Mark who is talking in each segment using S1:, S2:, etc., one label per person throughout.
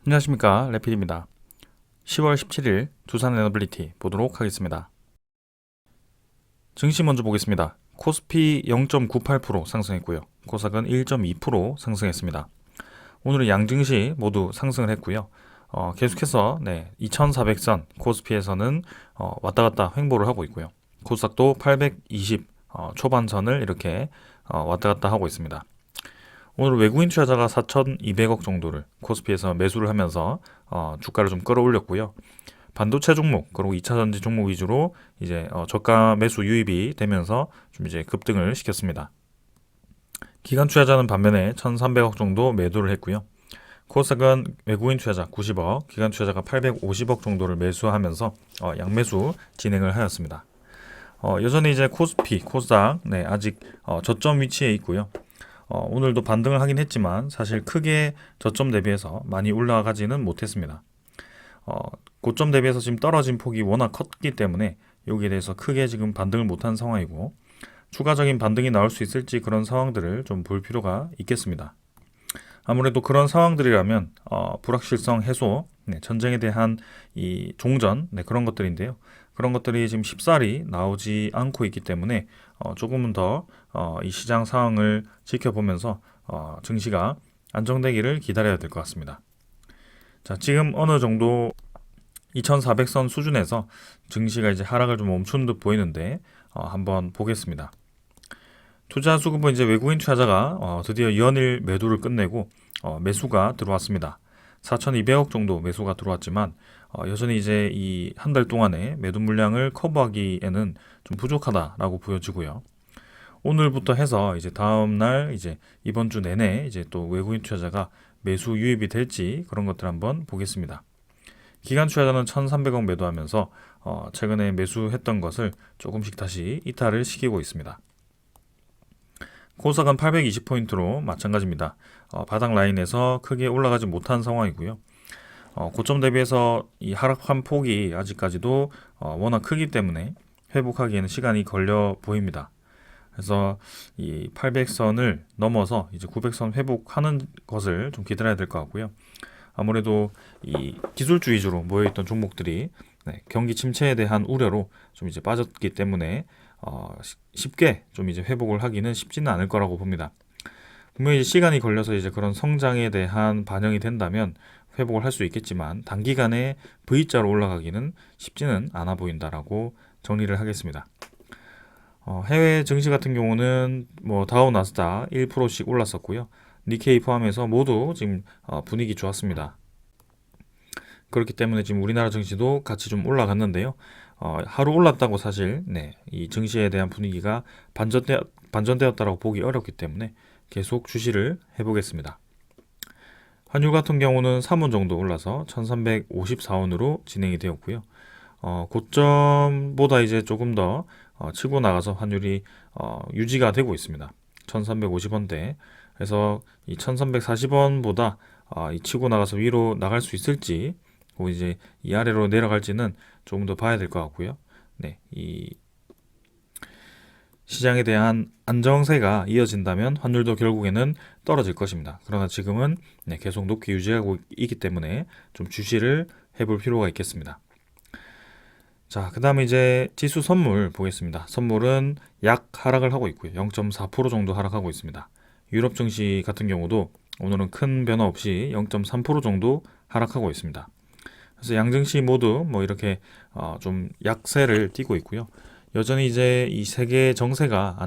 S1: 안녕하십니까, 레필입니다. 10월 17일 두산 에너빌리티 보도록 하겠습니다. 증시 먼저 보겠습니다. 코스피 0.98% 상승했고요. 코스닥은 1.2% 상승했습니다. 오늘은 양증시 모두 상승을 했고요. 계속해서 2400선 코스피에서는 왔다 갔다 횡보를 하고 있고요. 코스닥도 820 초반선을 이렇게 왔다 갔다 하고 있습니다. 오늘 외국인 투자자가 4,200억 정도를 코스피에서 매수를 하면서 주가를 좀 끌어올렸고요. 반도체 종목 그리고 2차 전지 종목 위주로 이제 저가 매수 유입이 되면서 좀 이제 급등을 시켰습니다. 기관 투자자는 반면에 1,300억 정도 매도를 했고요. 코스닥은 외국인 투자자 90억, 기관 투자자가 850억 정도를 매수하면서 양매수 진행을 하였습니다. 여전히 이제 코스피, 코스닥 아직 저점 위치에 있고요. 오늘도 반등을 하긴 했지만 사실 크게 저점 대비해서 많이 올라가지는 못했습니다. 고점 대비해서 지금 떨어진 폭이 워낙 컸기 때문에 여기에 대해서 크게 지금 반등을 못한 상황이고 추가적인 반등이 나올 수 있을지 그런 상황들을 좀 볼 필요가 있겠습니다. 아무래도 그런 상황들이라면 불확실성 해소, 전쟁에 대한 이 종전 그런 것들인데요. 그런 것들이 지금 쉽사리 나오지 않고 있기 때문에 조금은 더 이 시장 상황을 지켜보면서 증시가 안정되기를 기다려야 될 것 같습니다. 자, 지금 어느 정도 2400선 수준에서 증시가 이제 하락을 좀 멈춘 듯 보이는데 한번 보겠습니다. 투자 수급은 이제 외국인 투자자가 드디어 연일 매도를 끝내고 매수가 들어왔습니다. 4,200억 정도 매수가 들어왔지만 여전히 이제 이 한 달 동안의 매도 물량을 커버하기에는 좀 부족하다라고 보여지고요. 오늘부터 해서 이제 다음 날 이제 이번 주 내내 이제 또 외국인 투자자가 매수 유입이 될지 그런 것들 한번 보겠습니다. 기관 투자자는 1,300억 매도하면서 최근에 매수했던 것을 조금씩 다시 이탈을 시키고 있습니다. 코스닥은 820포인트로 마찬가지입니다. 바닥 라인에서 크게 올라가지 못한 상황이고요. 고점 대비해서 이 하락한 폭이 아직까지도 워낙 크기 때문에 회복하기에는 시간이 걸려 보입니다. 그래서 이 800선을 넘어서 이제 900선 회복하는 것을 좀 기다려야 될 것 같고요. 아무래도 이 기술주 위주로 모여있던 종목들이 경기 침체에 대한 우려로 좀 이제 빠졌기 때문에 쉽게 좀 이제 회복을 하기는 쉽지는 않을 거라고 봅니다. 분명히 이제 시간이 걸려서 이제 그런 성장에 대한 반영이 된다면 회복을 할 수 있겠지만 단기간에 V자로 올라가기는 쉽지는 않아 보인다라고 정리를 하겠습니다. 해외 증시 같은 경우는 뭐 다우 나스닥 1%씩 올랐었고요. 니케이 포함해서 모두 지금 분위기 좋았습니다. 그렇기 때문에 지금 우리나라 증시도 같이 좀 올라갔는데요. 하루 올랐다고 사실 이 증시에 대한 분위기가 반전되었다라고 보기 어렵기 때문에 계속 주시를 해보겠습니다. 환율 같은 경우는 3원 정도 올라서 1354원으로 진행이 되었고요. 고점보다 이제 조금 더 치고 나가서 환율이 유지가 되고 있습니다. 1350원대. 그래서 이 1340원보다 이 치고 나가서 위로 나갈 수 있을지, 그 이제 이 아래로 내려갈지는 조금 더 봐야 될 것 같고요. 이 시장에 대한 안정세가 이어진다면 환율도 결국에는 떨어질 것입니다. 그러나 지금은 계속 높게 유지하고 있기 때문에 좀 주시를 해볼 필요가 있겠습니다. 자, 그 다음에 이제 지수 선물 보겠습니다. 선물은 약 하락을 하고 있고요. 0.4% 정도 하락하고 있습니다. 유럽 증시 같은 경우도 오늘은 큰 변화 없이 0.3% 정도 하락하고 있습니다. 그래서 양증시 모두 뭐 이렇게 좀 약세를 띠고 있고요. 여전히 이제 이 세계 정세가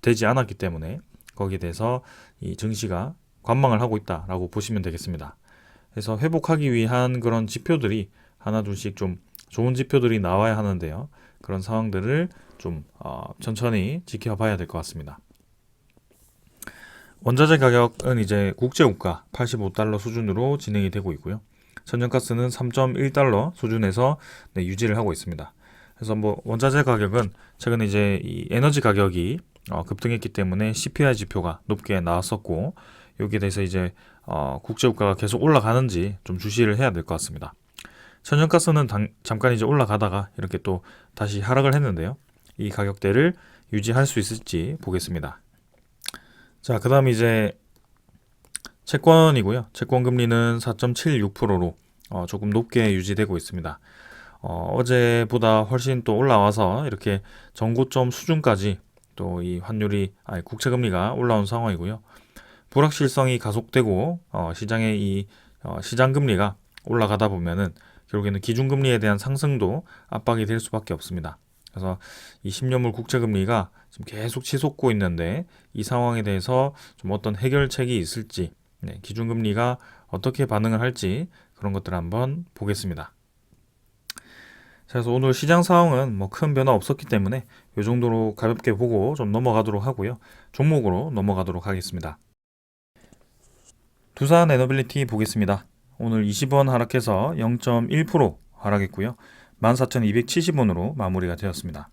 S1: 되지 않았기 때문에 거기에 대해서 이 증시가 관망을 하고 있다라고 보시면 되겠습니다. 그래서 회복하기 위한 그런 지표들이 하나 둘씩 좀 좋은 지표들이 나와야 하는데요. 그런 상황들을 좀 천천히 지켜봐야 될 것 같습니다. 원자재 가격은 이제 국제유가 85달러 수준으로 진행이 되고 있고요. 천연가스는 3.1달러 수준에서 유지를 하고 있습니다. 그래서 뭐 원자재 가격은 최근에 이제 이 에너지 가격이 급등했기 때문에 CPI 지표가 높게 나왔었고 여기에 대해서 이제 국제유가가 계속 올라가는지 좀 주시를 해야 될 것 같습니다. 천연가스는 잠깐 이제 올라가다가 이렇게 또 다시 하락을 했는데요. 이 가격대를 유지할 수 있을지 보겠습니다. 자, 그 다음 이제 채권이고요. 채권 금리는 4.76%로 조금 높게 유지되고 있습니다. 어제보다 훨씬 또 올라와서 이렇게 전고점 수준까지 또 이 환율이 국채 금리가 올라온 상황이고요. 불확실성이 가속되고 시장의 이 시장 금리가 올라가다 보면은 결국에는 기준 금리에 대한 상승도 압박이 될 수밖에 없습니다. 그래서 이 10년물 국채 금리가 지금 계속 치솟고 있는데 이 상황에 대해서 좀 어떤 해결책이 있을지, 기준 금리가 어떻게 반응을 할지 그런 것들을 한번 보겠습니다. 그래서 오늘 시장 상황은 뭐 큰 변화 없었기 때문에 이 정도로 가볍게 보고 좀 넘어가도록 하고요. 종목으로 넘어가도록 하겠습니다. 두산 에너빌리티 보겠습니다. 오늘 20원 하락해서 0.1% 하락했고요. 14,270원으로 마무리가 되었습니다.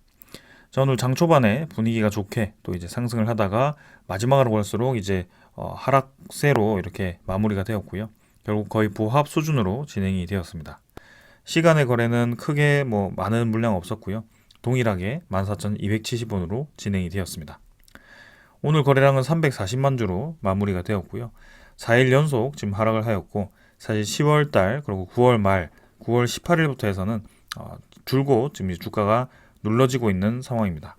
S1: 자, 오늘 장 초반에 분위기가 좋게 또 이제 상승을 하다가 마지막으로 갈수록 이제 하락세로 이렇게 마무리가 되었고요. 결국 거의 보합 수준으로 진행이 되었습니다. 시간의 거래는 크게 뭐 많은 물량 없었고요. 동일하게 14,270원으로 진행이 되었습니다. 오늘 거래량은 340만 주로 마무리가 되었고요. 4일 연속 지금 하락을 하였고 사실 10월 달 그리고 9월 말 9월 18일부터 해서는 줄곧 지금 주가가 눌러지고 있는 상황입니다.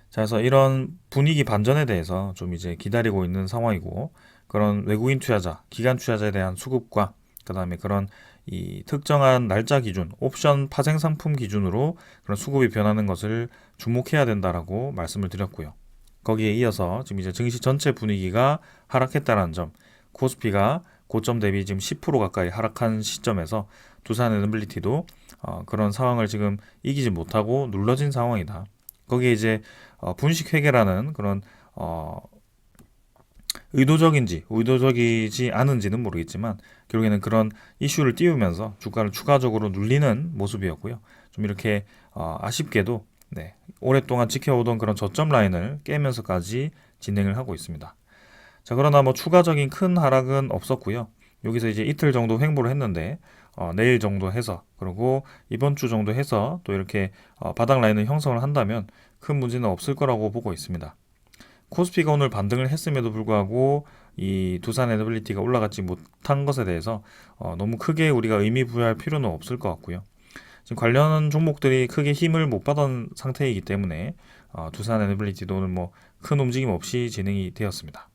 S1: 자, 그래서 이런 분위기 반전에 대해서 좀 이제 기다리고 있는 상황이고 그런 외국인 투자자, 기관 투자자에 대한 수급과 그다음에 그런 이 특정한 날짜 기준, 옵션 파생 상품 기준으로 그런 수급이 변하는 것을 주목해야 된다라고 말씀을 드렸고요. 거기에 이어서 지금 이제 증시 전체 분위기가 하락했다는 점, 코스피가 고점 대비 지금 10% 가까이 하락한 시점에서 두산 에너빌리티도 그런 상황을 지금 이기지 못하고 눌러진 상황이다. 거기에 이제 분식 회계라는 그런 의도적인지 의도적이지 않은지는 모르겠지만 결국에는 그런 이슈를 띄우면서 주가를 추가적으로 눌리는 모습이었고요. 좀 이렇게 아쉽게도 오랫동안 지켜오던 그런 저점 라인을 깨면서까지 진행을 하고 있습니다. 자, 그러나 뭐 추가적인 큰 하락은 없었고요. 여기서 이제 이틀 정도 횡보를 했는데 내일 정도 해서 그리고 이번 주 정도 해서 또 이렇게 바닥 라인을 형성을 한다면 큰 문제는 없을 거라고 보고 있습니다. 코스피가 오늘 반등을 했음에도 불구하고 이 두산 에너빌리티가 올라가지 못한 것에 대해서 너무 크게 우리가 의미 부여할 필요는 없을 것 같고요. 지금 관련 종목들이 크게 힘을 못 받은 상태이기 때문에 두산 에너빌리티도 오늘 뭐 큰 움직임 없이 진행이 되었습니다.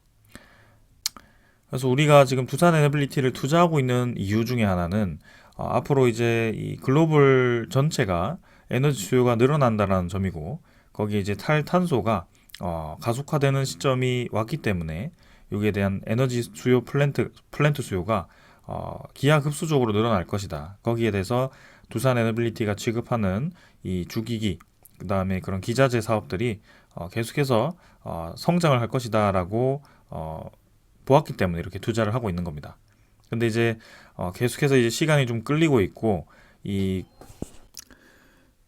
S1: 그래서 우리가 지금 두산 에너빌리티를 투자하고 있는 이유 중에 하나는 앞으로 이제 이 글로벌 전체가 에너지 수요가 늘어난다는 점이고 거기에 이제 탈탄소가 가속화되는 시점이 왔기 때문에 여기에 대한 에너지 수요 플랜트 수요가 기하급수적으로 늘어날 것이다. 거기에 대해서 두산 에너빌리티가 취급하는 이 주기기 그 다음에 그런 기자재 사업들이 계속해서 성장을 할 것이다라고 보았기 때문에 이렇게 투자를 하고 있는 겁니다. 근데 이제 계속해서 이제 시간이 좀 끌리고 있고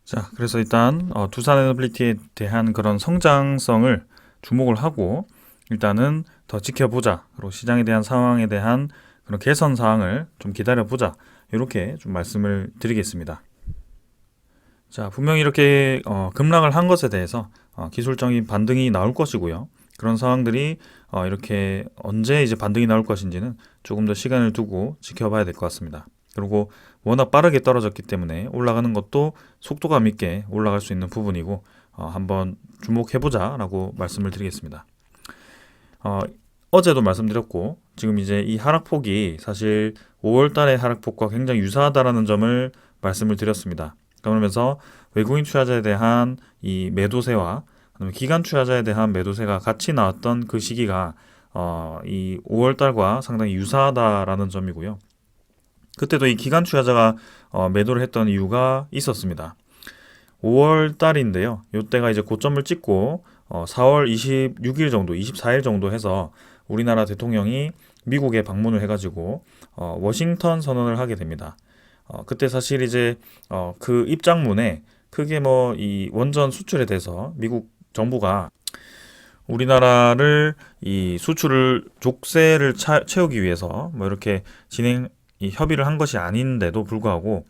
S1: 자, 그래서 일단 두산 에너빌리티에 대한 그런 성장성을 주목을 하고 일단은 더 지켜보자. 그리고 시장에 대한 상황에 대한 그런 개선 사항을 좀 기다려보자. 이렇게 좀 말씀을 드리겠습니다. 자, 분명히 이렇게 급락을 한 것에 대해서 기술적인 반등이 나올 것이고요. 그런 상황들이 이렇게 언제 이제 반등이 나올 것인지는 조금 더 시간을 두고 지켜봐야 될 것 같습니다. 그리고 워낙 빠르게 떨어졌기 때문에 올라가는 것도 속도감 있게 올라갈 수 있는 부분이고 한번 주목해보자 라고 말씀을 드리겠습니다. 어제도 말씀드렸고 지금 이제 이 하락폭이 사실 5월 달의 하락폭과 굉장히 유사하다라는 점을 말씀을 드렸습니다. 그러면서 외국인 투자자에 대한 이 매도세와 기관 투자자에 대한 매도세가 같이 나왔던 그 시기가 이 5월 달과 상당히 유사하다라는 점이고요. 그때도 이 기관 투자자가 매도를 했던 이유가 있었습니다. 5월 달인데요. 이때가 이제 고점을 찍고 4월 26일 정도, 24일 정도 해서 우리나라 대통령이 미국에 방문을 해가지고 워싱턴 선언을 하게 됩니다. 그때 사실 이제 그 입장문에 크게 뭐 이 원전 수출에 대해서 미국 정부가 우리나라를 이 수출을 족쇄를 채우기 위해서 뭐 이렇게 협의를 한 것이 아닌데도 불구하고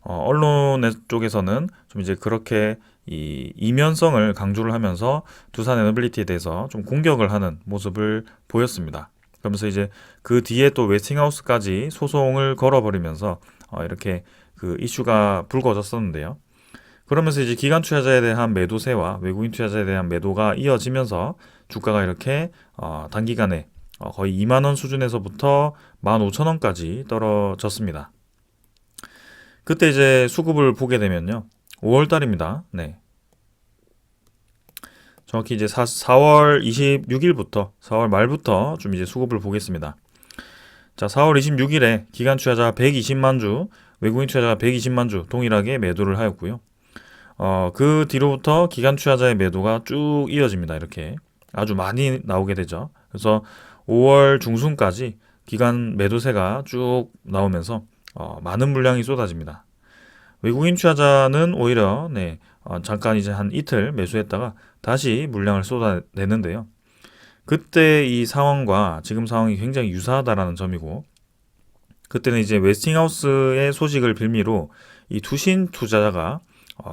S1: 언론 쪽에서는 좀 이제 그렇게 이 이면성을 강조를 하면서 두산 에너빌리티에 대해서 좀 공격을 하는 모습을 보였습니다. 그러면서 이제 그 뒤에 또 웨스팅하우스까지 소송을 걸어버리면서 이렇게 그 이슈가 불거졌었는데요. 그러면서 이제 기관 투자자에 대한 매도세와 외국인 투자자에 대한 매도가 이어지면서 주가가 이렇게 단기간에 거의 2만 원 수준에서부터 15,000원까지 떨어졌습니다. 그때 이제 수급을 보게 되면요. 5월 달입니다. 네. 정확히 이제 4월 26일부터 4월 말부터 좀 이제 수급을 보겠습니다. 자, 4월 26일에 기관 투자자 120만 주, 외국인 투자자가 120만 주 동일하게 매도를 하였고요. 그 뒤로부터 기관 투자자의 매도가 쭉 이어집니다. 이렇게 아주 많이 나오게 되죠. 그래서 5월 중순까지 기관 매도세가 쭉 나오면서 많은 물량이 쏟아집니다. 외국인 투자자는 오히려 잠깐 이제 한 이틀 매수했다가 다시 물량을 쏟아내는데요. 그때 이 상황과 지금 상황이 굉장히 유사하다라는 점이고, 그때는 이제 웨스팅하우스의 소식을 빌미로 이 투신 투자자가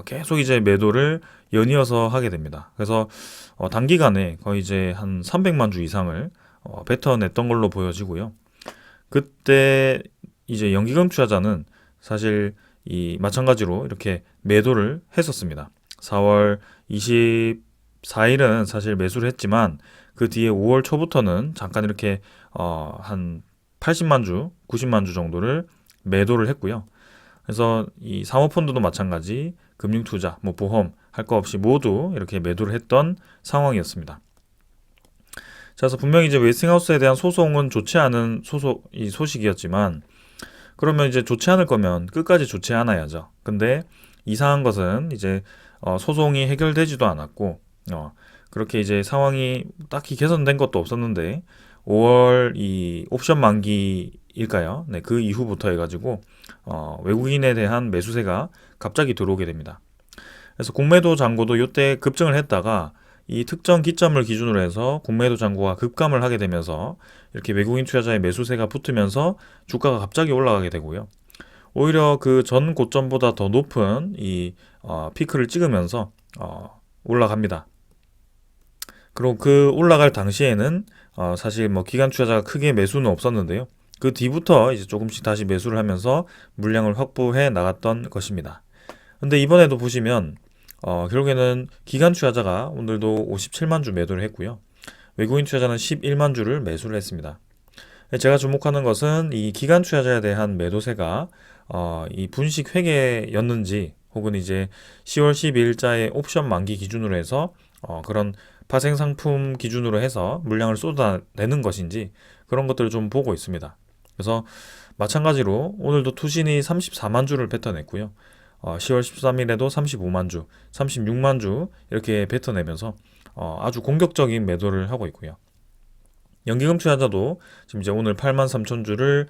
S1: 계속 이제 매도를 연이어서 하게 됩니다. 그래서 단기간에 거의 이제 한 300만 주 이상을 뱉어냈던 걸로 보여지고요. 그때 이제 연기금 투자자는 사실 이 마찬가지로 이렇게 매도를 했었습니다. 4월 24일은 사실 매수를 했지만 그 뒤에 5월 초부터는 잠깐 이렇게 한 80만 주, 90만 주 정도를 매도를 했고요. 그래서 이 사모펀드도 마찬가지 금융투자, 뭐 보험 할 거 없이 모두 이렇게 매도를 했던 상황이었습니다. 자, 그래서 분명히 이제 웨스팅하우스에 대한 소송은 좋지 않은 이 소식이었지만, 그러면 이제 좋지 않을 거면 끝까지 좋지 않아야죠. 근데 이상한 것은 이제 소송이 해결되지도 않았고 그렇게 이제 상황이 딱히 개선된 것도 없었는데 5월 이 옵션 만기일까요? 네, 그 이후부터 해가지고 외국인에 대한 매수세가 갑자기 들어오게 됩니다. 그래서 공매도 잔고도 이때 급증을 했다가 이 특정 기점을 기준으로 해서 공매도 잔고가 급감을 하게 되면서 이렇게 외국인 투자자의 매수세가 붙으면서 주가가 갑자기 올라가게 되고요. 오히려 그 전 고점보다 더 높은 이 피크를 찍으면서 올라갑니다. 그리고 그 올라갈 당시에는 사실 뭐 기관 투자자가 크게 매수는 없었는데요. 그 뒤부터 이제 조금씩 다시 매수를 하면서 물량을 확보해 나갔던 것입니다. 근데 이번에도 보시면 결국에는 기관 투자자가 오늘도 57만 주 매도를 했고요. 외국인 투자자는 11만 주를 매수를 했습니다. 제가 주목하는 것은 이 기관 투자자에 대한 매도세가 이 분식 회계였는지, 혹은 이제 10월 12일자의 옵션 만기 기준으로 해서 그런 파생 상품 기준으로 해서 물량을 쏟아내는 것인지, 그런 것들을 좀 보고 있습니다. 그래서 마찬가지로 오늘도 투신이 34만 주를 뱉어냈고요. 10월 13일에도 35만 주, 36만 주 이렇게 뱉어내면서 아주 공격적인 매도를 하고 있고요. 연기금 투자자도 지금 이제 오늘 8만 3천 주를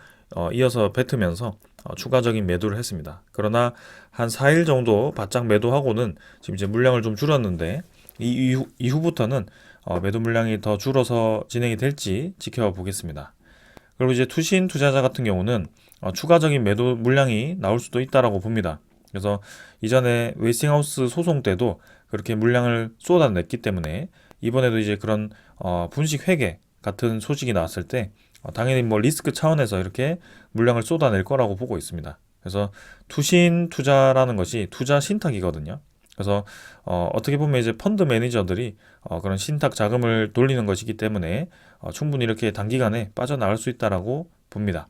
S1: 이어서 뱉으면서 추가적인 매도를 했습니다. 그러나 한 4일 정도 바짝 매도하고는 지금 이제 물량을 좀 줄였는데, 이 이후부터는 매도 물량이 더 줄어서 진행이 될지 지켜보겠습니다. 그리고 이제 투신 투자자 같은 경우는 추가적인 매도 물량이 나올 수도 있다라고 봅니다. 그래서 이전에 웨스팅하우스 소송 때도 그렇게 물량을 쏟아냈기 때문에 이번에도 이제 그런 분식 회계 같은 소식이 나왔을 때 당연히 뭐 리스크 차원에서 이렇게 물량을 쏟아낼 거라고 보고 있습니다. 그래서 투신 투자라는 것이 투자 신탁이거든요. 그래서 어떻게 보면 이제 펀드 매니저들이 그런 신탁 자금을 돌리는 것이기 때문에 충분히 이렇게 단기간에 빠져나갈 수 있다라고 봅니다.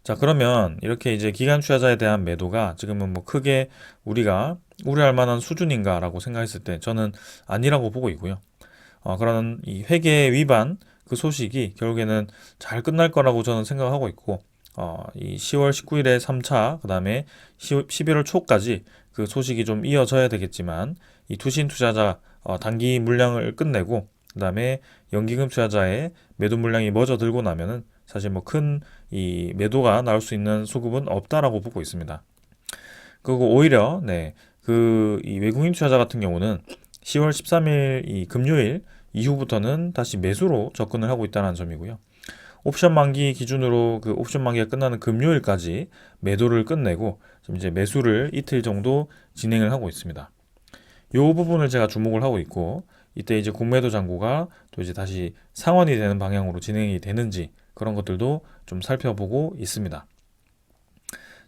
S1: 자, 그러면 이렇게 이제 기관 투자자에 대한 매도가 지금은 뭐 크게 우리가 우려할 만한 수준인가라고 생각했을 때 저는 아니라고 보고 있고요. 그런 이 회계 위반 그 소식이 결국에는 잘 끝날 거라고 저는 생각하고 있고, 이 10월 19일에 3차, 그 다음에 11월 초까지 그 소식이 좀 이어져야 되겠지만, 이 투신 투자자 단기 물량을 끝내고, 그 다음에 연기금 투자자의 매도 물량이 멎어들고 나면은 사실 뭐 큰 이 매도가 나올 수 있는 수급은 없다라고 보고 있습니다. 그리고 오히려 그 이 외국인 투자자 같은 경우는 10월 13일 이 금요일 이후부터는 다시 매수로 접근을 하고 있다는 점이고요. 옵션 만기 기준으로 그 옵션 만기가 끝나는 금요일까지 매도를 끝내고 지금 이제 매수를 이틀 정도 진행을 하고 있습니다. 이 부분을 제가 주목을 하고 있고, 이때 이제 공매도 잔고가 또 이제 다시 상환이 되는 방향으로 진행이 되는지 그런 것들도 좀 살펴보고 있습니다.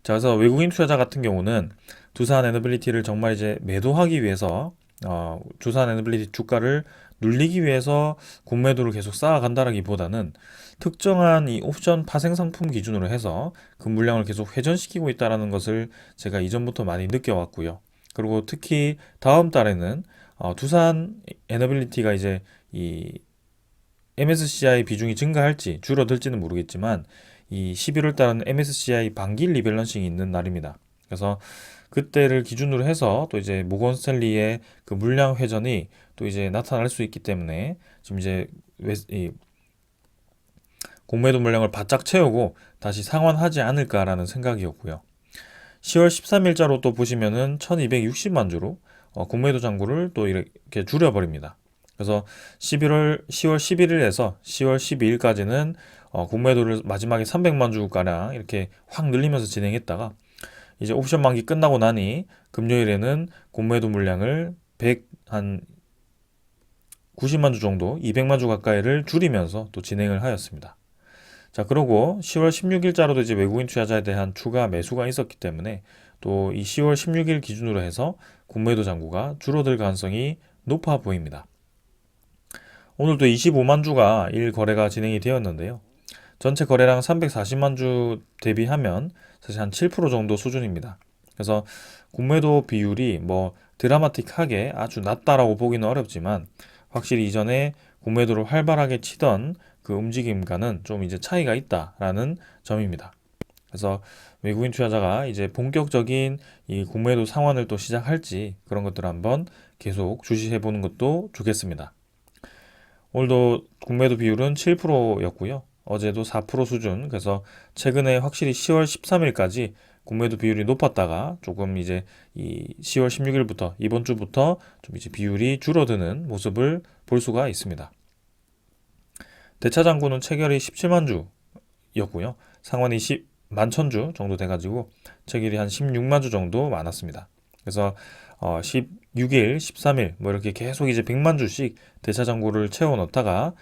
S1: 자, 그래서 외국인 투자자 같은 경우는 두산 에너빌리티를 정말 이제 매도하기 위해서 두산 에너빌리티 주가를 눌리기 위해서 공매도를 계속 쌓아간다라기보다는 특정한 이 옵션 파생 상품 기준으로 해서 그 물량을 계속 회전시키고 있다라는 것을 제가 이전부터 많이 느껴왔고요. 그리고 특히 다음 달에는 두산 에너빌리티가 이제 이 MSCI 비중이 증가할지 줄어들지는 모르겠지만 이 11월 달은 MSCI 반기 리밸런싱이 있는 날입니다. 그래서 그때를 기준으로 해서 또 이제 모건 스탠리의 그 물량 회전이 또 이제 나타날 수 있기 때문에 지금 이제 이 공매도 물량을 바짝 채우고 다시 상환하지 않을까라는 생각이었고요. 10월 13일자로 또 보시면은 1260만 주로 공매도 잔고를 또 이렇게 줄여버립니다. 그래서 10월 11일에서 10월 12일까지는 공매도를 마지막에 300만 주가량 이렇게 확 늘리면서 진행했다가 이제 옵션 만기 끝나고 나니 금요일에는 공매도 물량을 90만 주 정도, 200만 주 가까이를 줄이면서 또 진행을 하였습니다. 자, 그리고 10월 16일자로도 이제 외국인 투자자에 대한 추가 매수가 있었기 때문에 또 이 10월 16일 기준으로 해서 공매도 잔고가 줄어들 가능성이 높아 보입니다. 오늘도 25만 주가 일 거래가 진행이 되었는데요. 전체 거래량 340만 주 대비하면 사실 한 7% 정도 수준입니다. 그래서 공매도 비율이 뭐 드라마틱하게 아주 낮다라고 보기는 어렵지만 확실히 이전에 공매도를 활발하게 치던 그 움직임과는 좀 이제 차이가 있다라는 점입니다. 그래서 외국인 투자자가 이제 본격적인 이 공매도 상환을 또 시작할지 그런 것들을 한번 계속 주시해 보는 것도 좋겠습니다. 오늘도 공매도 비율은 7%였고요. 어제도 4% 수준. 그래서 최근에 확실히 10월 13일까지 공매도 비율이 높았다가 조금 이제 이 10월 16일부터 이번 주부터 좀 이제 비율이 줄어드는 모습을 볼 수가 있습니다. 대차장고는 체결이 17만 주였고요. 상환이 10만 1000주 정도 돼가지고 체결이 한 16만 주 정도 많았습니다. 그래서 16일, 13일 뭐 이렇게 계속 이제 100만 주씩 대차장고를 채워 넣다가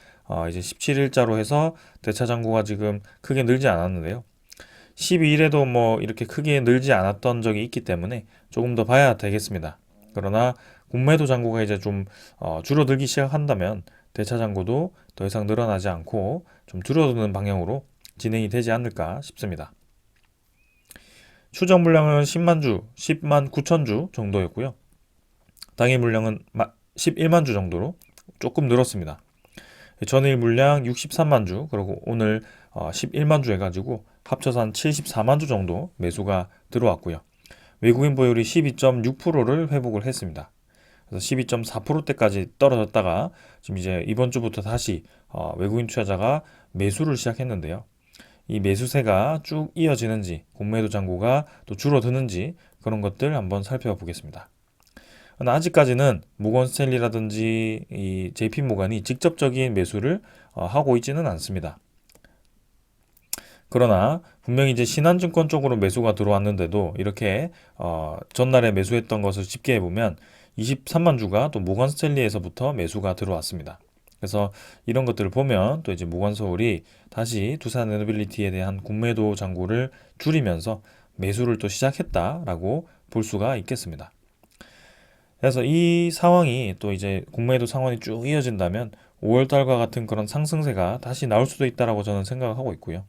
S1: 이제 17일자로 해서 대차장고가 지금 크게 늘지 않았는데요. 12일에도 뭐 이렇게 크게 늘지 않았던 적이 있기 때문에 조금 더 봐야 되겠습니다. 그러나 공매도 잔고가 이제 좀 줄어들기 시작한다면 대차장고도 더 이상 늘어나지 않고 좀 줄어드는 방향으로 진행이 되지 않을까 싶습니다. 추정 물량은 10만 주, 10만 9천 주 정도였고요. 당일 물량은 11만 주 정도로 조금 늘었습니다. 전일 물량 63만 주, 그리고 오늘 11만 주 해가지고 합쳐서 한 74만 주 정도 매수가 들어왔고요. 외국인 보율이 12.6%를 회복을 했습니다. 그래서 12.4%대까지 떨어졌다가 지금 이제 이번 주부터 다시 외국인 투자자가 매수를 시작했는데요. 이 매수세가 쭉 이어지는지 공매도 잔고가 또 줄어드는지 그런 것들 한번 살펴보겠습니다. 아직까지는 모건 스탠리라든지 이 JP 모건이 직접적인 매수를 하고 있지는 않습니다. 그러나 분명히 이제 신한증권 쪽으로 매수가 들어왔는데도 이렇게 전날에 매수했던 것을 집계해 보면 23만 주가 또 모건 스탠리에서부터 매수가 들어왔습니다. 그래서 이런 것들을 보면 또 이제 모건서울이 다시 두산 에너빌리티에 대한 공매도 잔고를 줄이면서 매수를 또 시작했다라고 볼 수가 있겠습니다. 그래서 이 상황이 또 이제 공매도 상황이 쭉 이어진다면 5월달과 같은 그런 상승세가 다시 나올 수도 있다라고 저는 생각하고 있고요.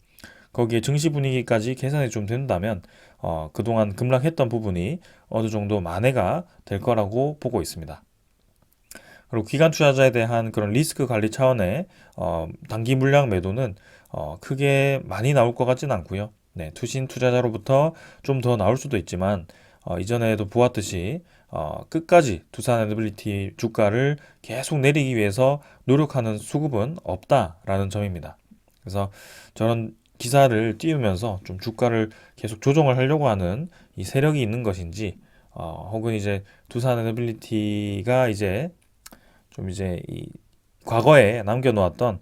S1: 거기에 증시 분위기까지 개선이 좀 된다면 그동안 급락했던 부분이 어느 정도 만회가 될 거라고 보고 있습니다. 그리고 기관 투자자에 대한 그런 리스크 관리 차원의 단기 물량 매도는 크게 많이 나올 것 같지는 않고요. 네, 투신 투자자로부터 좀 더 나올 수도 있지만 이전에도 보았듯이 끝까지 두산 에너빌리티 주가를 계속 내리기 위해서 노력하는 수급은 없다라는 점입니다. 그래서 저는 기사를 띄우면서 좀 주가를 계속 조정을 하려고 하는 이 세력이 있는 것인지 혹은 이제 두산 에너빌리티가 이제 좀 이제 이 과거에 남겨놓았던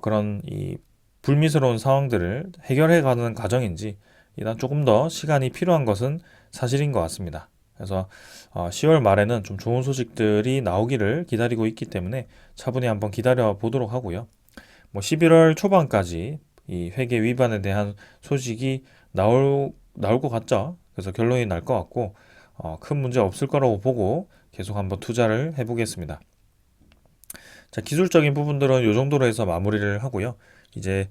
S1: 그런 이 불미스러운 상황들을 해결해가는 과정인지 일단 조금 더 시간이 필요한 것은 사실인 것 같습니다. 그래서 10월 말에는 좀 좋은 소식들이 나오기를 기다리고 있기 때문에 차분히 한번 기다려 보도록 하고요. 뭐 11월 초반까지 이 회계 위반에 대한 소식이 나올 것 같죠. 그래서 결론이 날 것 같고 큰 문제 없을 거라고 보고 계속 한번 투자를 해보겠습니다. 자, 기술적인 부분들은 이 정도로 해서 마무리를 하고요. 이제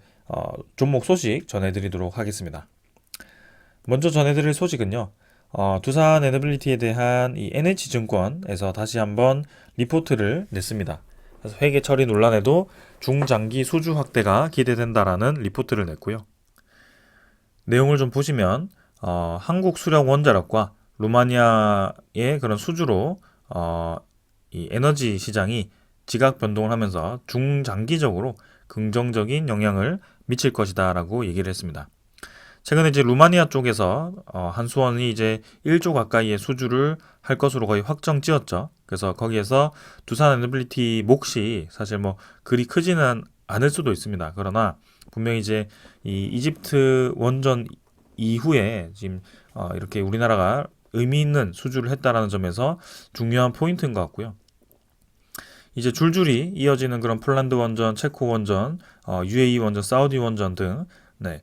S1: 종목 소식 전해드리도록 하겠습니다. 먼저 전해드릴 소식은요. 두산 에너빌리티에 대한 이 NH증권에서 다시 한번 리포트를 냈습니다. 그래서 회계 처리 논란에도 중장기 수주 확대가 기대된다라는 리포트를 냈고요. 내용을 좀 보시면 한국 수력 원자력과 루마니아의 그런 수주로 이 에너지 시장이 지각 변동을 하면서 중장기적으로 긍정적인 영향을 미칠 것이다라고 얘기를 했습니다. 최근에 이제 루마니아 쪽에서 한수원이 이제 1조 가까이의 수주를 할 것으로 거의 확정지었죠. 그래서 거기에서 두산 에너빌리티 몫이 사실 뭐 그리 크지는 않을 수도 있습니다. 그러나 분명히 이제 이 이집트 원전 이후에 지금 이렇게 우리나라가 의미 있는 수주를 했다라는 점에서 중요한 포인트인 것 같고요. 이제 줄줄이 이어지는 그런 폴란드 원전, 체코 원전, UAE 원전, 사우디 원전 등 네,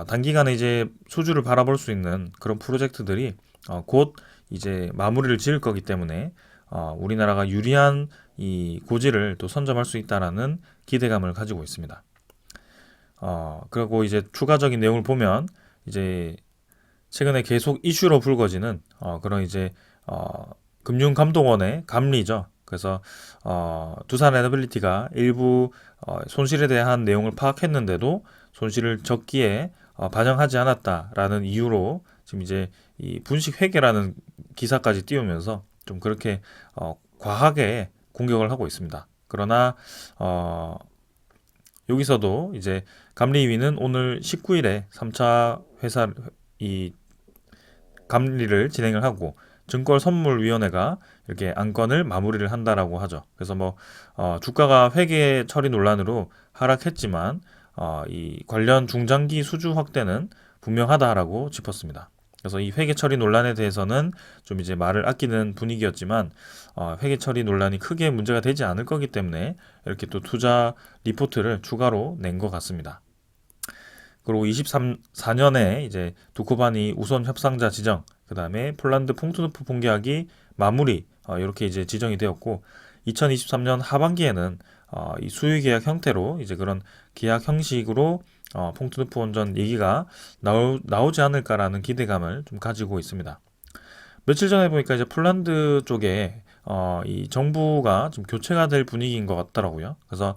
S1: 단기간에 이제 수주를 바라볼 수 있는 그런 프로젝트들이 곧 이제 마무리를 지을 거기 때문에 우리나라가 유리한 이 고지를 또 선점할 수 있다라는 기대감을 가지고 있습니다. 그리고 이제 추가적인 내용을 보면 이제 최근에 계속 이슈로 불거지는 그런 이제 금융감독원의 감리죠. 그래서 두산 에너빌리티가 일부 손실에 대한 내용을 파악했는데도 손실을 적기에 반영하지 않았다라는 이유로 지금 이제 이 분식 회계라는 기사까지 띄우면서 좀 그렇게 과하게 공격을 하고 있습니다. 그러나 여기서도 이제 감리위는 오늘 19일에 3차 회사 이 감리를 진행을 하고 증권선물위원회가 이렇게 안건을 마무리를 한다라고 하죠. 그래서 뭐 주가가 회계 처리 논란으로 하락했지만 이 관련 중장기 수주 확대는 분명하다라고 짚었습니다. 그래서 이 회계 처리 논란에 대해서는 좀 이제 말을 아끼는 분위기였지만 회계 처리 논란이 크게 문제가 되지 않을 거기 때문에 이렇게 또 투자 리포트를 추가로 낸 것 같습니다. 그리고 24년에 이제 두코바니 우선 협상자 지정, 그 다음에 폴란드 퐁투누프 본계약이 마무리 이렇게 이제 지정이 되었고 2023년 하반기에는 이 수유 계약 형태로 이제 그런 계약 형식으로 퐁투누프 원전 얘기가 나오지 않을까라는 기대감을 좀 가지고 있습니다. 며칠 전에 보니까 이제 폴란드 쪽에 이 정부가 좀 교체가 될 분위기인 것 같더라고요. 그래서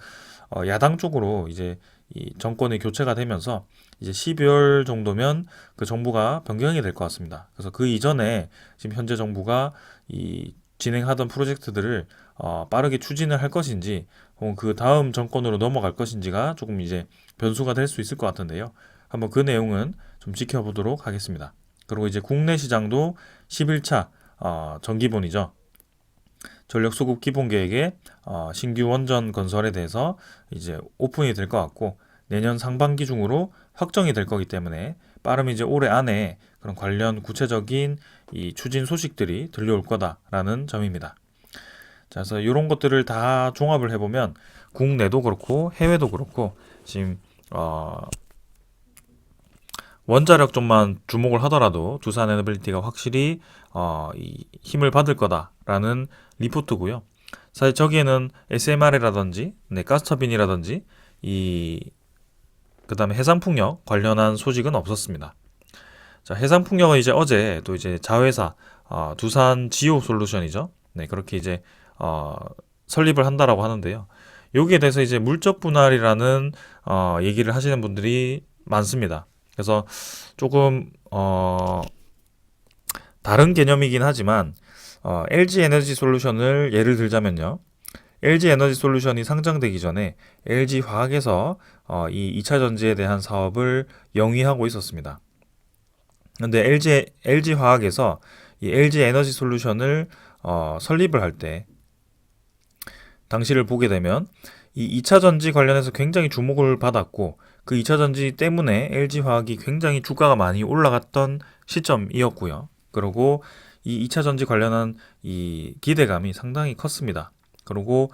S1: 야당 쪽으로 이제 이 정권이 교체가 되면서 이제 12월 정도면 그 정부가 변경이 될 것 같습니다. 그래서 그 이전에 지금 현재 정부가 이 진행하던 프로젝트들을 빠르게 추진을 할 것인지 혹은 그 다음 정권으로 넘어갈 것인지가 조금 이제 변수가 될 수 있을 것 같은데요. 한번 그 내용은 좀 지켜보도록 하겠습니다. 그리고 이제 국내 시장도 11차 전기본이죠. 전력수급 기본계획에 신규 원전 건설에 대해서 이제 오픈이 될 것 같고 내년 상반기 중으로 확정이 될 거기 때문에 빠르면 이제 올해 안에 그런 관련 구체적인 이 추진 소식들이 들려올 거다라는 점입니다. 자, 그래서 이런 것들을 다 종합을 해보면 국내도 그렇고 해외도 그렇고 지금 원자력 쪽만 주목을 하더라도 두산 에너빌리티가 확실히 이 힘을 받을 거다라는 리포트고요. 사실 저기에는 SMR이라든지 가스터빈이라든지 그다음에 해상풍력 관련한 소식은 없었습니다. 자, 해상풍력은 이제 어제 또 이제 자회사 두산 지오 솔루션이죠. 네, 그렇게 이제 설립을 한다라고 하는데요. 여기에 대해서 이제 물적 분할이라는 얘기를 하시는 분들이 많습니다. 그래서 조금 다른 개념이긴 하지만 LG 에너지 솔루션을 예를 들자면요. LG 에너지 솔루션이 상장되기 전에 LG 화학에서 이 2차 전지에 대한 사업을 영위하고 있었습니다. 그런데 LG 화학에서 이 LG 에너지 솔루션을 설립을 할 때 당시를 보게 되면 이 2차 전지 관련해서 굉장히 주목을 받았고 그 2차 전지 때문에 LG 화학이 굉장히 주가가 많이 올라갔던 시점이었고요. 그리고 이 2차 전지 관련한 이 기대감이 상당히 컸습니다. 그리고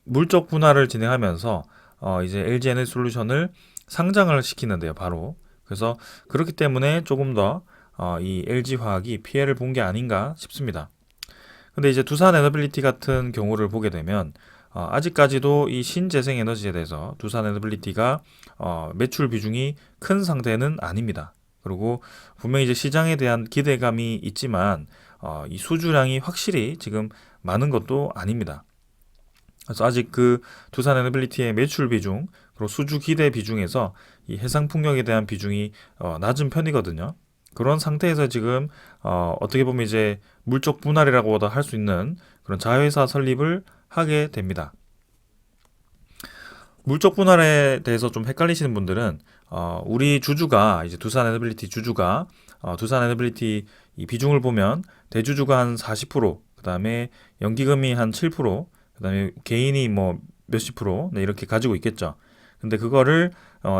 S1: 물적 분할을 진행하면서 이제 LG 에너지솔루션을 상장을 시키는데요, 바로. 그래서 그렇기 때문에 조금 더 이 LG화학이 피해를 본 게 아닌가 싶습니다. 근데 이제 두산 에너빌리티 같은 경우를 보게 되면 아직까지도 이 신재생 에너지에 대해서 두산 에너빌리티가 매출 비중이 큰 상태는 아닙니다. 그리고 분명히 이제 시장에 대한 기대감이 있지만 이 수주량이 확실히 지금 많은 것도 아닙니다. 그래서 아직 그 두산 에너빌리티의 매출 비중 그리고 수주 기대 비중에서 이 해상풍력에 대한 비중이 낮은 편이거든요. 그런 상태에서 지금 어떻게 보면 이제 물적 분할이라고도 할 수 있는 그런 자회사 설립을 하게 됩니다. 물적 분할에 대해서 좀 헷갈리시는 분들은 우리 주주가 이제 두산 에너빌리티 주주가 두산 에너빌리티 이 비중을 보면 대주주가 한 40%, 그다음에 연기금이 한 7%, 그다음에 개인이 뭐 몇십 프로 네, 이렇게 가지고 있겠죠. 근데 그거를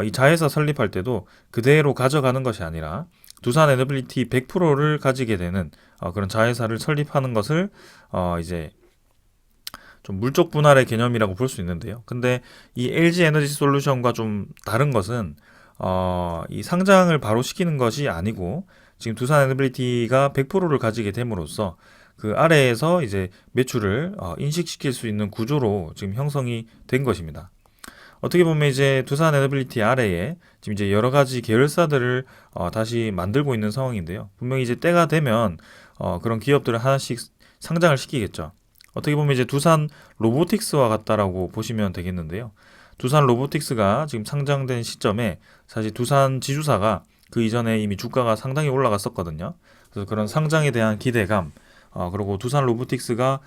S1: 이 자회사 설립할 때도 그대로 가져가는 것이 아니라 두산 에너빌리티 100%를 가지게 되는 그런 자회사를 설립하는 것을 이제 좀 물적 분할의 개념이라고 볼 수 있는데요. 근데 이 LG 에너지 솔루션과 좀 다른 것은 이 상장을 바로 시키는 것이 아니고 지금 두산 에너빌리티가 100%를 가지게 됨으로써 그 아래에서 이제 매출을 인식시킬 수 있는 구조로 지금 형성이 된 것입니다. 어떻게 보면 이제 두산 에너빌리티 아래에 지금 이제 여러 가지 계열사들을 다시 만들고 있는 상황인데요. 분명히 이제 때가 되면 그런 기업들을 하나씩 상장을 시키겠죠. 어떻게 보면 이제 두산 로보틱스와 같다라고 보시면 되겠는데요. 두산 로보틱스가 지금 상장된 시점에 사실 두산 지주사가 그 이전에 이미 주가가 상당히 올라갔었거든요. 그래서 그런 상장에 대한 기대감, 그리고 두산 로보틱스가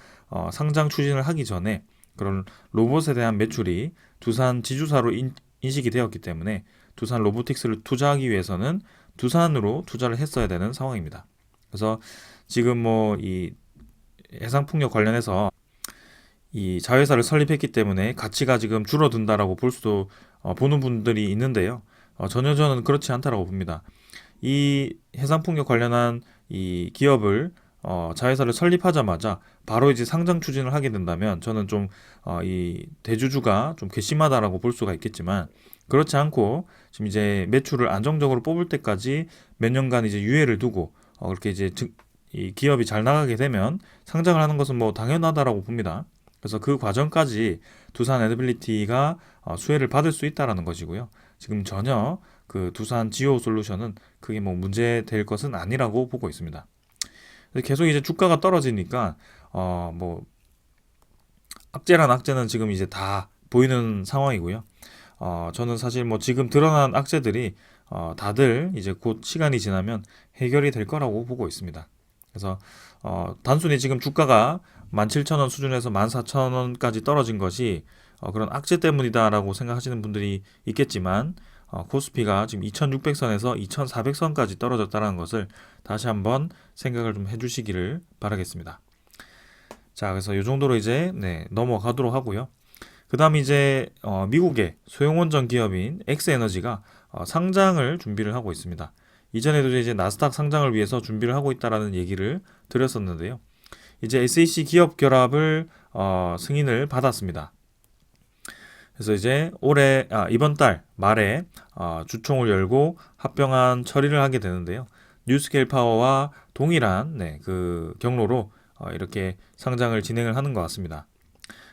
S1: 상장 추진을 하기 전에 그런 로봇에 대한 매출이 두산 지주사로 인식이 되었기 때문에 두산 로보틱스를 투자하기 위해서는 두산으로 투자를 했어야 되는 상황입니다. 그래서 지금 뭐 이 해상풍력 관련해서 이 자회사를 설립했기 때문에 가치가 지금 줄어든다라고 볼 수도 보는 분들이 있는데요. 전혀 저는 그렇지 않다라고 봅니다. 이 해상풍력 관련한 이 기업을 자회사를 설립하자마자 바로 이제 상장 추진을 하게 된다면 저는 좀 이 대주주가 좀 괘씸하다라고 볼 수가 있겠지만 그렇지 않고 지금 이제 매출을 안정적으로 뽑을 때까지 몇 년간 이제 유예를 두고 그렇게 이제 이 기업이 잘 나가게 되면 상장을 하는 것은 뭐 당연하다라고 봅니다. 그래서 그 과정까지 두산 에너빌리티가 수혜를 받을 수 있다라는 것이고요. 지금 전혀 그 두산 지오 솔루션은 크게 뭐 문제 될 것은 아니라고 보고 있습니다. 계속 이제 주가가 떨어지니까 뭐 악재란 악재는 지금 이제 다 보이는 상황이고요. 저는 사실 뭐 지금 드러난 악재들이 다들 이제 곧 시간이 지나면 해결이 될 거라고 보고 있습니다. 그래서 단순히 지금 주가가 17,000원 수준에서 14,000원까지 떨어진 것이 그런 악재 때문이다라고 생각하시는 분들이 있겠지만 코스피가 지금 2600선에서 2400선까지 떨어졌다는 것을 다시 한번 생각을 좀 해주시기를 바라겠습니다. 자, 그래서 이 정도로 이제 넘어가도록 하고요. 그 다음 이제 미국의 소형원전 기업인 엑스에너지가 상장을 준비를 하고 있습니다. 이전에도 이제 나스닥 상장을 위해서 준비를 하고 있다라는 얘기를 드렸었는데요. 이제 SEC 기업 결합을 승인을 받았습니다. 그래서 이제 이번 달 말에 주총을 열고 합병안 처리를 하게 되는데요. 뉴스케일 파워와 동일한 그 경로로 이렇게 상장을 진행을 하는 것 같습니다.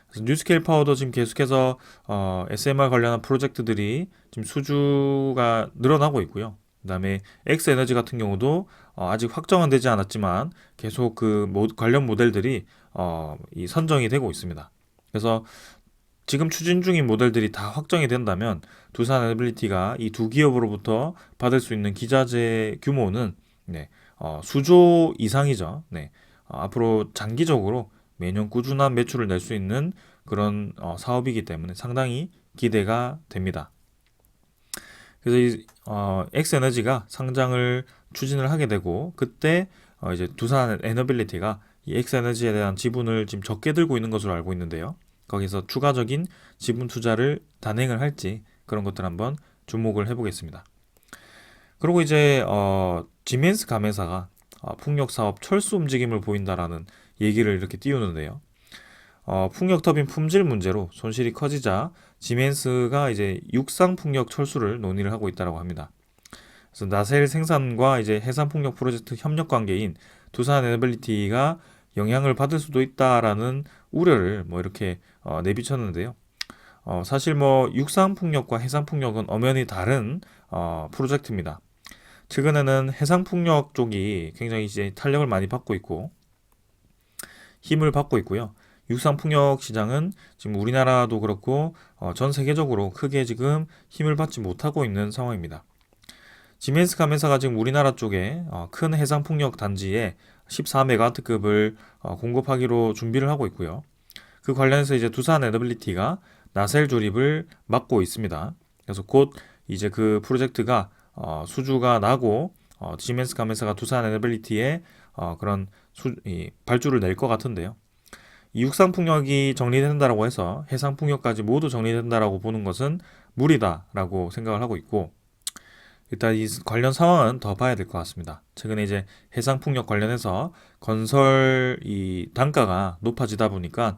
S1: 그래서 뉴스케일 파워도 지금 계속해서 SMR 관련한 프로젝트들이 지금 수주가 늘어나고 있고요. 그다음에 엑스에너지 같은 경우도 아직 확정은 되지 않았지만 계속 그 관련 모델들이 이 선정이 되고 있습니다. 그래서 지금 추진 중인 모델들이 다 확정이 된다면 두산 에너빌리티가 이 두 기업으로부터 받을 수 있는 기자재 규모는 수조 이상이죠. 앞으로 장기적으로 매년 꾸준한 매출을 낼 수 있는 그런 사업이기 때문에 상당히 기대가 됩니다. 그래서 이 엑스에너지가 상장을 추진을 하게 되고 그때 이제 두산 에너빌리티가 이 엑스에너지에 대한 지분을 지금 적게 들고 있는 것으로 알고 있는데요. 거기서 추가적인 지분 투자를 단행을 할지 그런 것들 한번 주목을 해보겠습니다. 그리고 이제 지멘스 가메사가 풍력 사업 철수 움직임을 보인다라는 얘기를 이렇게 띄우는데요. 풍력 터빈 품질 문제로 손실이 커지자 지멘스가 이제 육상 풍력 철수를 논의를 하고 있다고 합니다. 그래서 나셀 생산과 이제 해상 풍력 프로젝트 협력 관계인 두산 에너빌리티가 영향을 받을 수도 있다라는 우려를 뭐 이렇게 내비쳤는데요. 사실 뭐 육상 풍력과 해상 풍력은 엄연히 다른 프로젝트입니다. 최근에는 해상 풍력 쪽이 굉장히 이제 탄력을 많이 받고 있고 힘을 받고 있고요. 육상 풍력 시장은 지금 우리나라도 그렇고 전 세계적으로 크게 지금 힘을 받지 못하고 있는 상황입니다. 지멘스 가메사가 지금 우리나라 쪽에 큰 해상 풍력 단지에 14메가와트급을 공급하기로 준비를 하고 있고요. 그 관련해서 이제 두산 에너빌리티가 나셀 조립을 맡고 있습니다. 그래서 곧 이제 그 프로젝트가 수주가 나고 지멘스 가메사가 두산 에너빌리티에 그런 발주를 낼 것 같은데요. 이 육상 풍력이 정리된다라고 해서 해상 풍력까지 모두 정리된다라고 보는 것은 무리다라고 생각을 하고 있고, 일단 이 관련 상황은 더 봐야 될 것 같습니다. 최근에 이제 해상 풍력 관련해서 건설 이 단가가 높아지다 보니까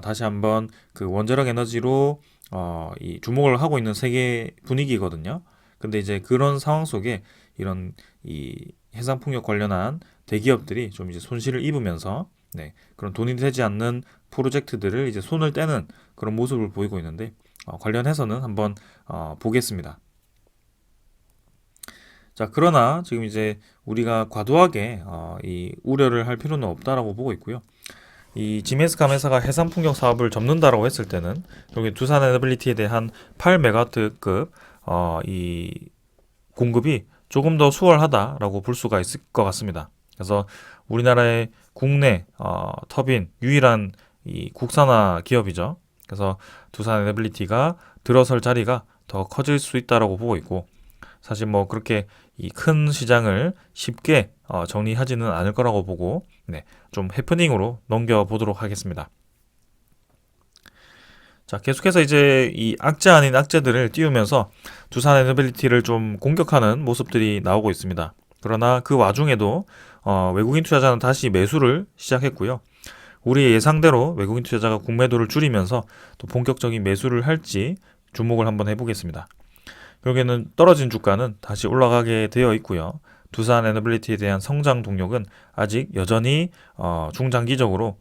S1: 다시 한번 그 원자력 에너지로 이 주목을 하고 있는 세계 분위기거든요. 근데 이제 그런 상황 속에 이런 이 해상 풍력 관련한 대기업들이 좀 이제 손실을 입으면서 그런 돈이 되지 않는 프로젝트들을 이제 손을 떼는 그런 모습을 보이고 있는데 관련해서는 한번 보겠습니다. 자, 그러나 지금 이제 우리가 과도하게 이 우려를 할 필요는 없다라고 보고 있고요. 이 지멘스 가메사가 해상 풍력 사업을 접는다라고 했을 때는 여기 두산 에너빌리티에 대한 8메가와트급 이 공급이 조금 더 수월하다라고 볼 수가 있을 것 같습니다. 그래서 우리나라의 국내 터빈 유일한 이 국산화 기업이죠. 그래서 두산 에너빌리티가 들어설 자리가 더 커질 수 있다라고 보고 있고, 사실 뭐 그렇게 이 큰 시장을 쉽게 정리하지는 않을 거라고 보고 좀 해프닝으로 넘겨보도록 하겠습니다. 자, 계속해서 이제 이 악재 아닌 악재들을 띄우면서 두산 에너빌리티를 좀 공격하는 모습들이 나오고 있습니다. 그러나 그 와중에도 외국인 투자자는 다시 매수를 시작했고요. 우리 예상대로 외국인 투자자가 국매도를 줄이면서 또 본격적인 매수를 할지 주목을 한번 해보겠습니다. 결국에는 떨어진 주가는 다시 올라가게 되어 있고요. 두산 에너빌리티에 대한 성장 동력은 아직 여전히 중장기적으로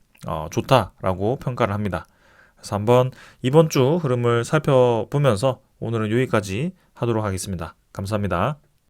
S1: 좋다라고 평가를 합니다. 그래서 한번 이번 주 흐름을 살펴보면서 오늘은 여기까지 하도록 하겠습니다. 감사합니다.